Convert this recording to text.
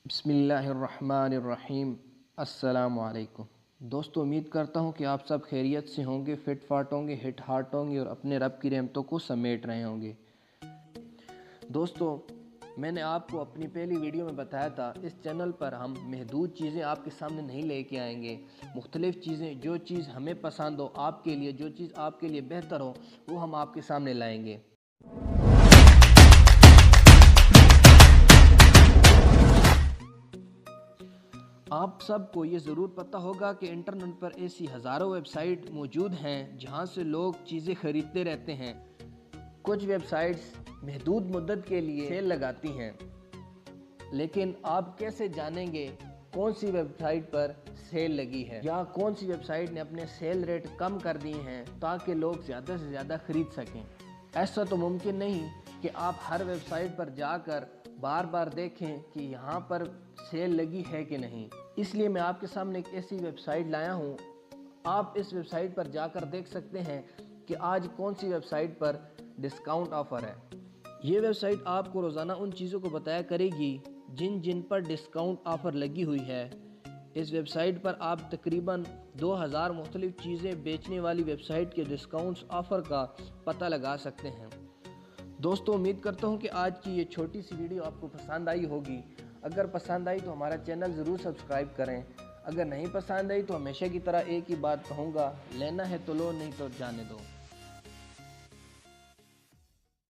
बिस्मिल्लाहिर्रहमानिर्रहीम। अस्सलाम वालेकुम दोस्तों, उम्मीद करता हूँ कि आप सब खैरियत से होंगे, फिट फाट होंगे, हिट हार्ट होंगे और अपने रब की रहमतों को समेट रहे होंगे। दोस्तों, मैंने आपको अपनी पहली वीडियो में बताया था, इस चैनल पर हम महदूद चीज़ें आपके सामने नहीं लेके आएंगे। मुख्तलिफ़ चीज़ें, जो चीज़ हमें पसंद हो, आपके लिए जो चीज़ आपके लिए बेहतर हो, वो हम आपके सामने लाएंगे। आप सबको ये ज़रूर पता होगा कि इंटरनेट पर ऐसी हज़ारों वेबसाइट मौजूद हैं जहां से लोग चीज़ें ख़रीदते रहते हैं। कुछ वेबसाइट्स महदूद मुद्दत के लिए सेल लगाती हैं, लेकिन आप कैसे जानेंगे कौन सी वेबसाइट पर सेल लगी है या कौन सी वेबसाइट ने अपने सेल रेट कम कर दिए हैं ताकि लोग ज़्यादा से ज़्यादा ख़रीद सकें। ऐसा तो मुमकिन नहीं कि आप हर वेबसाइट पर जाकर बार बार देखें कि यहाँ पर सेल लगी है कि नहीं। इसलिए मैं आपके सामने एक ऐसी वेबसाइट लाया हूँ। आप इस वेबसाइट पर जाकर देख सकते हैं कि आज कौन सी वेबसाइट पर डिस्काउंट ऑफ़र है। ये वेबसाइट आपको रोज़ाना उन चीज़ों को बताया करेगी जिन पर डिस्काउंट ऑफ़र लगी हुई है। इस वेबसाइट पर आप तकरीबन 2000 मुख्तलिफ़ चीज़ें बेचने वाली वेबसाइट के डिस्काउंट्स ऑफ़र का पता लगा सकते हैं। दोस्तों, उम्मीद करता हूँ कि आज की ये छोटी सी वीडियो आपको पसंद आई होगी। अगर पसंद आई तो हमारा चैनल ज़रूर सब्सक्राइब करें। अगर नहीं पसंद आई तो हमेशा की तरह एक ही बात कहूँगा, लेना है तो लो, नहीं तो जाने दो।